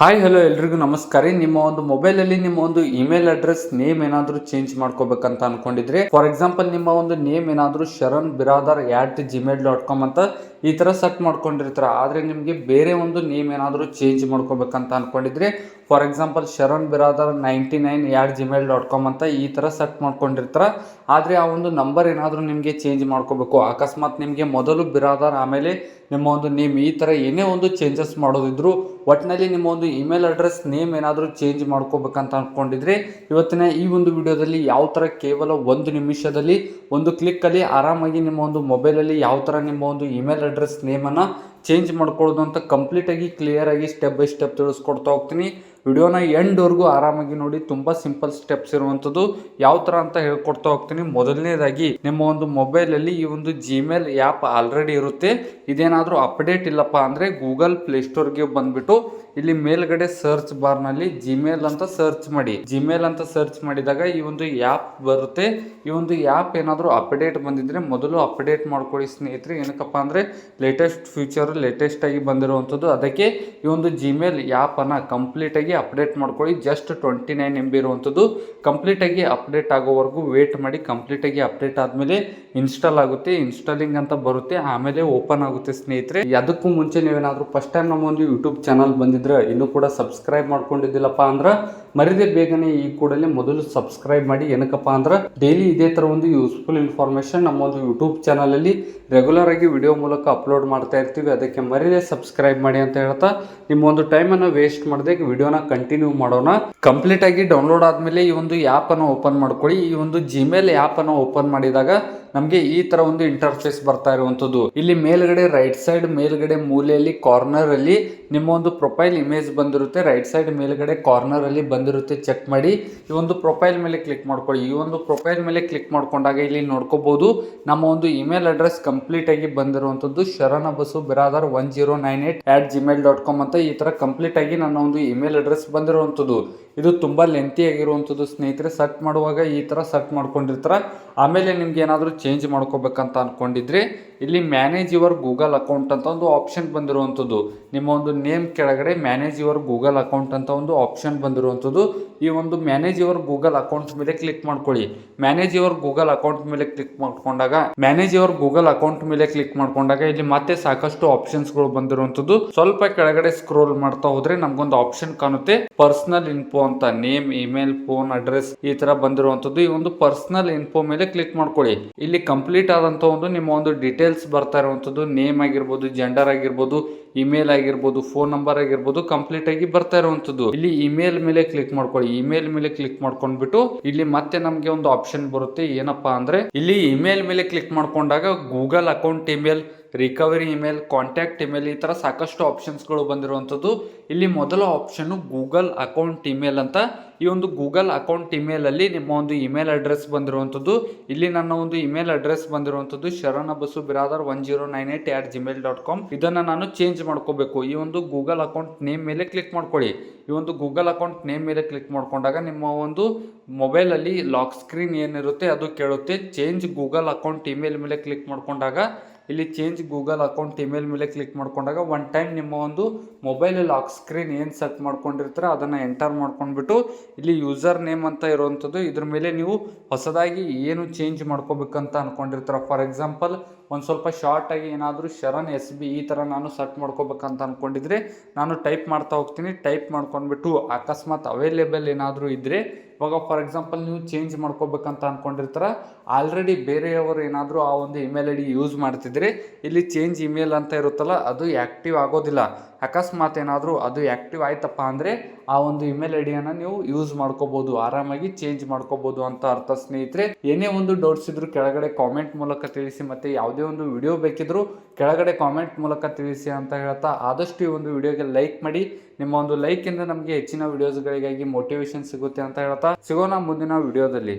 Hi hello ಎಲ್ರಿಗೂ ನಮಸ್ಕಾರ. ನಿಮ್ಮ ಒಂದು ಮೊಬೈಲಲ್ಲಿ ನಿಮ್ಮ ಒಂದು ಇಮೇಲ್ ಅಡ್ರೆಸ್ ನೇಮ್ ಏನಾದರೂ ಚೇಂಜ್ ಮಾಡ್ಕೋಬೇಕಂತ ಅನ್ಕೊಂಡಿದ್ರೆ, ಫಾರ್ ಎಕ್ಸಾಂಪಲ್ ನಿಮ್ಮ ಒಂದು ನೇಮ್ ಏನಾದರೂ ಶರಣ್ ಬಿರಾದರ್ @gmail.com ಅಂತ ಈ ಥರ ಸೆಟ್ ಮಾಡ್ಕೊಂಡಿರ್ತೀರ. ಆದರೆ ನಿಮಗೆ ಬೇರೆ ಒಂದು ನೇಮ್ ಏನಾದರೂ ಚೇಂಜ್ ಮಾಡ್ಕೋಬೇಕಂತ ಅನ್ಕೊಂಡಿದ್ರೆ, for example Sharan Biradar 99 @gmail.com ಅಂತ ಈ ಥರ ಸೆಟ್ ಮಾಡ್ಕೊಂಡಿರ್ತಾರ. ಆದರೆ ಆ ಒಂದು ನಂಬರ್ ಏನಾದರೂ ನಿಮಗೆ ಚೇಂಜ್ ಮಾಡ್ಕೋಬೇಕು, ಅಕಸ್ಮಾತ್ ನಿಮಗೆ ಮೊದಲು ಬಿರಾದರ್ ಆಮೇಲೆ ನಿಮ್ಮ ಒಂದು ನೇಮ್ ಈ ಥರ ಏನೇ ಒಂದು ಚೇಂಜಸ್ ಮಾಡೋದಿದ್ರು, ಒಟ್ಟಿನಲ್ಲಿ ನಿಮ್ಮ ಒಂದು ಇಮೇಲ್ ಅಡ್ರೆಸ್ ನೇಮ್ ಏನಾದರೂ ಚೇಂಜ್ ಮಾಡ್ಕೋಬೇಕಂತ ಅಂದ್ಕೊಂಡಿದ್ರೆ, ಇವತ್ತಿನ ಈ ಒಂದು ವಿಡಿಯೋದಲ್ಲಿ ಯಾವ ಥರ ಕೇವಲ ಒಂದು ನಿಮಿಷದಲ್ಲಿ ಒಂದು ಕ್ಲಿಕ್ಕಲ್ಲಿ ಆರಾಮಾಗಿ ನಿಮ್ಮ ಒಂದು ಮೊಬೈಲಲ್ಲಿ ಯಾವ ಥರ ನಿಮ್ಮ ಒಂದು ಇಮೇಲ್ ಅಡ್ರೆಸ್ ನೇಮನ್ನು ಚೇಂಜ್ ಮಾಡ್ಕೊಳ್ಳೋದು ಅಂತ ಕಂಪ್ಲೀಟಾಗಿ ಕ್ಲಿಯರಾಗಿ ಸ್ಟೆಪ್ ಬೈ ಸ್ಟೆಪ್ ತಿಳಿಸ್ಕೊಡ್ತಾ ಹೋಗ್ತೀನಿ. ವಿಡಿಯೋನ ಎಂಡ್ವರೆಗೂ ಆರಾಮಾಗಿ ನೋಡಿ. ತುಂಬ ಸಿಂಪಲ್ ಸ್ಟೆಪ್ಸ್ ಇರುವಂಥದ್ದು, ಯಾವ ಥರ ಅಂತ ಹೇಳ್ಕೊಡ್ತಾ ಹೋಗ್ತೀನಿ. ಮೊದಲನೇದಾಗಿ ನಿಮ್ಮ ಒಂದು ಮೊಬೈಲಲ್ಲಿ ಈ ಒಂದು ಜಿಮೇಲ್ ಆ್ಯಪ್ ಆಲ್ರೆಡಿ ಇರುತ್ತೆ. ಇದೇನಾದರೂ ಅಪ್ಡೇಟ್ ಇಲ್ಲಪ್ಪ ಅಂದರೆ ಗೂಗಲ್ ಪ್ಲೇಸ್ಟೋರ್ಗೆ ಬಂದುಬಿಟ್ಟು ಇಲ್ಲಿ ಮೇಲ್ಗಡೆ ಸರ್ಚ್ ಬಾರ್ನಲ್ಲಿ ಜಿಮೇಲ್ ಅಂತ ಸರ್ಚ್ ಮಾಡಿ. ಜಿಮೇಲ್ ಅಂತ ಸರ್ಚ್ ಮಾಡಿದಾಗ ಈ ಒಂದು ಆ್ಯಪ್ ಬರುತ್ತೆ. ಈ ಒಂದು ಆ್ಯಪ್ ಏನಾದರೂ ಅಪ್ಡೇಟ್ ಬಂದಿದ್ರೆ ಮೊದಲು ಅಪ್ಡೇಟ್ ಮಾಡ್ಕೊಳ್ಳಿ ಸ್ನೇಹಿತರೆ. ಏನಕ್ಕಪ್ಪ ಅಂದರೆ ಲೇಟೆಸ್ಟ್ ಫ್ಯೂಚರ್ ಲೇಟೆಸ್ಟ್ ಆಗಿ ಬಂದಿರುವಂಥದ್ದು. ಅದಕ್ಕೆ ಈ ಒಂದು ಜಿಮೇಲ್ ಆ್ಯಪನ್ನು ಕಂಪ್ಲೀಟಾಗಿ ಅಪ್ಡೇಟ್ ಮಾಡ್ಕೊಳ್ಳಿ. ಜಸ್ಟ್ 29 MB ಇರುವಂಥದ್ದು. ಕಂಪ್ಲೀಟಾಗಿ ಅಪ್ಡೇಟ್ ಆಗೋವರೆಗೂ ವೇಟ್ ಮಾಡಿ. ಕಂಪ್ಲೀಟಾಗಿ ಅಪ್ಡೇಟ್ ಆದಮೇಲೆ ಇನ್ಸ್ಟಾಲ್ ಆಗುತ್ತೆ. ಇನ್ಸ್ಟಾಲಿಂಗ್ ಅಂತ ಬರುತ್ತೆ, ಆಮೇಲೆ ಓಪನ್ ಆಗುತ್ತೆ ಸ್ನೇಹಿತರೆ. ಅದಕ್ಕೂ ಮುಂಚೆ ನೀವೇನಾದರೂ ಫಸ್ಟ್ ಟೈಮ್ ನಮ್ಮ ಒಂದು ಯೂಟ್ಯೂಬ್ ಚಾನಲ್ ಬಂದಿದ್ರೆ, ಇನ್ನೂ ಕೂಡ ಸಬ್ಸ್ಕ್ರೈಬ್ ಮಾಡ್ಕೊಂಡಿದ್ದಿಲ್ಲಪ್ಪ ಅಂದ್ರೆ ಮರಿದೇ ಬೇಗನೆ ಈ ಕೂಡಲೇ ಮೊದಲು ಸಬ್ಸ್ಕ್ರೈಬ್ ಮಾಡಿ. ಏನಕ್ಕಪ್ಪ ಅಂದ್ರೆ ಡೈಲಿ ಇದೇ ಥರ ಒಂದು ಯೂಸ್ಫುಲ್ ಇನ್ಫಾರ್ಮೇಷನ್ ನಮ್ಮ ಒಂದು ಯೂಟ್ಯೂಬ್ ಚಾನಲಲ್ಲಿ ರೆಗ್ಯುಲರ್ ಆಗಿ ವಿಡಿಯೋ ಮೂಲಕ ಅಪ್ಲೋಡ್ ಮಾಡ್ತಾ ಇರ್ತೀವಿ. ಅದಕ್ಕೆ ಮರಿದೇ ಸಬ್ಸ್ಕ್ರೈಬ್ ಮಾಡಿ ಅಂತ ಹೇಳ್ತಾ ನಿಮ್ಮ ಒಂದು ಟೈಮನ್ನು ವೇಸ್ಟ್ ಮಾಡದೆ ವಿಡಿಯೋನ ಕಂಟಿನ್ಯೂ ಮಾಡೋಣ. ಕಂಪ್ಲೀಟ್ ಆಗಿ ಡೌನ್ಲೋಡ್ ಆದಮೇಲೆ ಈ ಒಂದು ಆ್ಯಪನ್ನು ಓಪನ್ ಮಾಡ್ಕೊಳ್ಳಿ. ಈ ಒಂದು ಜಿಮೇಲ್ ಆ್ಯಪನ್ನು ಓಪನ್ ಮಾಡಿದಾಗ ನಮಗೆ ಈ ತರ ಒಂದು ಇಂಟರ್ಫೇಸ್ ಬರ್ತಾ ಇರುವಂತದ್ದು. ಇಲ್ಲಿ ಮೇಲ್ಗಡೆ ರೈಟ್ ಸೈಡ್ ಮೇಲ್ಗಡೆ ಮೂಲೆಯಲ್ಲಿ ಕಾರ್ನರ್ ಅಲ್ಲಿ ನಿಮ್ಮ ಒಂದು ಪ್ರೊಫೈಲ್ ಇಮೇಜ್ ಬಂದಿರುತ್ತೆ. ರೈಟ್ ಸೈಡ್ ಮೇಲ್ಗಡೆ ಕಾರ್ನರ್ ಅಲ್ಲಿ ಬಂದಿರುತ್ತೆ, ಚೆಕ್ ಮಾಡಿ. ಈ ಒಂದು ಪ್ರೊಫೈಲ್ ಮೇಲೆ ಕ್ಲಿಕ್ ಮಾಡ್ಕೊಳ್ಳಿ. ಈ ಒಂದು ಪ್ರೊಫೈಲ್ ಮೇಲೆ ಕ್ಲಿಕ್ ಮಾಡ್ಕೊಂಡಾಗ ಇಲ್ಲಿ ನೋಡ್ಕೋಬಹುದು ನಮ್ಮ ಒಂದು ಇಮೇಲ್ ಅಡ್ರೆಸ್ ಕಂಪ್ಲೀಟ್ ಆಗಿ ಬಂದಿರುವಂತದ್ದು ಶರಣಬಸು ಬಿರಾದರ್ 1098 @gmail.com ಅಂತ ಈ ತರ ಕಂಪ್ಲೀಟ್ ಆಗಿ ನನ್ನ ಒಂದು ಇಮೇಲ್ ಅಡ್ರೆಸ್ ಬಂದಿರುವಂತದ್ದು. ಇದು ತುಂಬಾ ಲೆಂತಿ ಆಗಿರುವಂತದ್ದು ಸ್ನೇಹಿತರೆ. ಸೆಟ್ ಮಾಡುವಾಗ ಈ ತರ ಸೆಟ್ ಮಾಡ್ಕೊಂಡಿರ್ತಾರ. ಆಮೇಲೆ ನಿಮ್ಗೆ ಏನಾದರೂ ಚೇಂಜ್ ಮಾಡ್ಕೋಬೇಕಂತ ಅನ್ಕೊಂಡಿದ್ರೆ ಇಲ್ಲಿ ಮ್ಯಾನೇಜ್ ಯುವರ್ ಗೂಗಲ್ ಅಕೌಂಟ್ ಅಂತ ಒಂದು ಆಪ್ಷನ್ ಬಂದಿರುವಂಥದ್ದು. ನಿಮ್ಮ ಒಂದು ನೇಮ್ ಕೆಳಗಡೆ ಮ್ಯಾನೇಜ್ ಯುವರ್ ಗೂಗಲ್ ಅಕೌಂಟ್ ಅಂತ ಒಂದು ಆಪ್ಷನ್ ಬಂದಿರುವಂಥದ್ದು. ಈ ಒಂದು ಮ್ಯಾನೇಜ್ ಯುವರ್ ಗೂಗಲ್ ಅಕೌಂಟ್ ಮೇಲೆ ಕ್ಲಿಕ್ ಮಾಡ್ಕೊಳ್ಳಿ. ಮ್ಯಾನೇಜ್ ಯುವರ್ ಗೂಗಲ್ ಅಕೌಂಟ್ ಮೇಲೆ ಕ್ಲಿಕ್ ಮಾಡ್ಕೊಂಡಾಗ ಇಲ್ಲಿ ಮತ್ತೆ ಸಾಕಷ್ಟು ಆಪ್ಷನ್ಸ್ಗಳು ಬಂದಿರುವಂಥದ್ದು. ಸ್ವಲ್ಪ ಕೆಳಗಡೆ ಸ್ಕ್ರೋಲ್ ಮಾಡ್ತಾ ಹೋದ್ರೆ ನಮ್ಗೊಂದು ಆಪ್ಷನ್ ಕಾಣುತ್ತೆ, ಪರ್ಸನಲ್ ಇನ್ಫೋ ಅಂತ. ನೇಮ್, ಇಮೇಲ್, ಫೋನ್, ಅಡ್ರೆಸ್ ಈ ತರ ಬಂದಿರುವಂಥದ್ದು. ಈ ಒಂದು ಪರ್ಸನಲ್ ಇನ್ಫೋ ಮೇಲೆ ಕ್ಲಿಕ್ ಮಾಡ್ಕೊಳ್ಳಿ. ಇಲ್ಲಿ ಕಂಪ್ಲೀಟ್ ಆದಂತ ಒಂದು ನಿಮ್ಮ ಒಂದು ಡೀಟೇಲ್ಸ್ ಬರ್ತಾ ಇರುವಂತದ್ದು. ನೇಮ್ ಆಗಿರ್ಬೋದು, ಜೆಂಡರ್ ಆಗಿರ್ಬೋದು, ಇಮೇಲ್ ಆಗಿರ್ಬೋದು, ಫೋನ್ ನಂಬರ್ ಆಗಿರ್ಬೋದು, ಕಂಪ್ಲೀಟ್ ಆಗಿ ಬರ್ತಾ ಇರುವಂತದ್ದು. ಇಲ್ಲಿ ಇಮೇಲ್ ಮೇಲೆ ಕ್ಲಿಕ್ ಮಾಡ್ಕೊಳ್ಳಿ. ಇಮೇಲ್ ಮೇಲೆ ಕ್ಲಿಕ್ ಮಾಡ್ಕೊಂಡ್ಬಿಟ್ಟು ಇಲ್ಲಿ ಮತ್ತೆ ನಮ್ಗೆ ಒಂದು ಆಪ್ಷನ್ ಬರುತ್ತೆ. ಏನಪ್ಪಾ ಅಂದ್ರೆ ಇಲ್ಲಿ ಇಮೇಲ್ ಮೇಲೆ ಕ್ಲಿಕ್ ಮಾಡ್ಕೊಂಡಾಗ Google account email, recovery email, contact email ಈ ತರ ಸಾಕಷ್ಟು ಆಪ್ಷನ್ಸ್ಗಳು ಬಂದಿರುವಂಥದ್ದು. ಇಲ್ಲಿ ಮೊದಲ ಆಪ್ಷನ್ ಗೂಗಲ್ ಅಕೌಂಟ್ ಇಮೇಲ್ ಅಂತ. ಈ ಒಂದು ಗೂಗಲ್ ಅಕೌಂಟ್ ಇಮೇಲ್ ಅಲ್ಲಿ ನಿಮ್ಮ ಒಂದು ಇಮೇಲ್ ಅಡ್ರೆಸ್ ಬಂದಿರುವಂಥದ್ದು. ಇಲ್ಲಿ ನನ್ನ ಒಂದು ಇಮೇಲ್ ಅಡ್ರೆಸ್ ಬಂದಿರುವಂಥದ್ದು ಶರಣಬಸು ಬಿರಾದರ್ 1098 @gmail.com. ಇದನ್ನ ನಾನು ಚೇಂಜ್ ಮಾಡ್ಕೋಬೇಕು. ಈ ಒಂದು ಗೂಗಲ್ ಅಕೌಂಟ್ ನೇಮ್ ಮೇಲೆ ಕ್ಲಿಕ್ ಮಾಡ್ಕೊಳ್ಳಿ. ಈ ಒಂದು ಗೂಗಲ್ ಅಕೌಂಟ್ ನೇಮ್ ಮೇಲೆ ಕ್ಲಿಕ್ ಮಾಡ್ಕೊಂಡಾಗ ನಿಮ್ಮ ಒಂದು ಮೊಬೈಲ್ ಅಲ್ಲಿ ಲಾಕ್ ಸ್ಕ್ರೀನ್ ಏನಿರುತ್ತೆ ಅದು ಕೇಳುತ್ತೆ. ಚೇಂಜ್ ಗೂಗಲ್ ಅಕೌಂಟ್ ಇಮೇಲ್ ಮೇಲೆ ಕ್ಲಿಕ್ ಮಾಡ್ಕೊಂಡಾಗ ಇಲ್ಲಿ ಚೇಂಜ್ ಗೂಗಲ್ ಅಕೌಂಟ್ ಇಮೇಲ್ ಮೇಲೆ ಕ್ಲಿಕ್ ಮಾಡ್ಕೊಂಡಾಗ ಒನ್ ಟೈಮ್ ನಿಮ್ಮ ಒಂದು ಮೊಬೈಲ್ ಲಾಕ್ ಸ್ಕ್ರೀನ್ ಏನು ಸೆಟ್ ಮಾಡ್ಕೊಂಡಿರ್ತೀರ ಅದನ್ನು ಎಂಟರ್ ಮಾಡ್ಕೊಂಡ್ಬಿಟ್ಟು ಇಲ್ಲಿ ಯೂಸರ್ ನೇಮ್ ಅಂತ ಇರುವಂಥದ್ದು. ಇದ್ರ ಮೇಲೆ ನೀವು ಹೊಸದಾಗಿ ಏನು ಚೇಂಜ್ ಮಾಡ್ಕೋಬೇಕಂತ ಅನ್ಕೊಂಡಿರ್ತೀರ. ಫಾರ್ ಎಕ್ಸಾಂಪಲ್ ಒಂದು ಸ್ವಲ್ಪ ಶಾರ್ಟ್ ಆಗಿ ಏನಾದರೂ ಶರಣ್ SB ಈ ಥರ ನಾನು ಸೆಟ್ ಮಾಡ್ಕೋಬೇಕಂತ ಅನ್ಕೊಂಡಿದ್ರೆ ನಾನು ಟೈಪ್ ಮಾಡ್ತಾ ಹೋಗ್ತೀನಿ. ಟೈಪ್ ಮಾಡ್ಕೊಂಡ್ಬಿಟ್ಟು ಅಕಸ್ಮಾತ್ ಅವೈಲೇಬಲ್ ಏನಾದರೂ ಇದ್ದರೆ, ಇವಾಗ ಫಾರ್ ಎಕ್ಸಾಂಪಲ್ ನೀವು ಚೇಂಜ್ ಮಾಡ್ಕೋಬೇಕಂತ ಅನ್ಕೊಂಡಿರ್ತಾರ, ಆಲ್ರೆಡಿ ಬೇರೆಯವರು ಏನಾದರೂ ಆ ಒಂದು ಇಮೇಲ್ ID ಯೂಸ್ ಮಾಡ್ತಿದ್ರೆ ಇಲ್ಲಿ ಚೇಂಜ್ ಇಮೇಲ್ ಅಂತ ಇರುತ್ತಲ್ಲ ಅದು ಆ್ಯಕ್ಟಿವ್ ಆಗೋದಿಲ್ಲ. ಅಕಸ್ಮಾತ್ ಏನಾದರೂ ಅದು ಆ್ಯಕ್ಟಿವ್ ಆಯ್ತಪ್ಪ ಅಂದರೆ ಆ ಒಂದು ಇಮೇಲ್ ಐಡಿಯನ್ನು ನೀವು ಯೂಸ್ ಮಾಡ್ಕೋಬೋದು, ಆರಾಮಾಗಿ ಚೇಂಜ್ ಮಾಡ್ಕೋಬೋದು ಅಂತ ಅರ್ಥ ಸ್ನೇಹಿತರೆ. ಏನೇ ಒಂದು ಡೌಟ್ಸ್ ಇದ್ರು ಕೆಳಗಡೆ ಕಾಮೆಂಟ್ ಮೂಲಕ ತಿಳಿಸಿ, ಮತ್ತು ಯಾವುದೇ ಒಂದು ವಿಡಿಯೋ ಬೇಕಿದ್ರು ಕೆಳಗಡೆ ಕಾಮೆಂಟ್ ಮೂಲಕ ತಿಳಿಸಿ ಅಂತ ಹೇಳ್ತಾ ಆದಷ್ಟು ಈ ಒಂದು ವಿಡಿಯೋಗೆ ಲೈಕ್ ಮಾಡಿ. ನಿಮ್ಮ ಒಂದು ಲೈಕ್ ಇಂದ ನಮಗೆ ಹೆಚ್ಚಿನ ವಿಡಿಯೋಸ್ಗಳಿಗಾಗಿ ಮೋಟಿವೇಶನ್ ಸಿಗುತ್ತೆ ಅಂತ ಹೇಳ್ತಾ ಸಿಗೋಣ ಮುಂದಿನ ವಿಡಿಯೋದಲ್ಲಿ.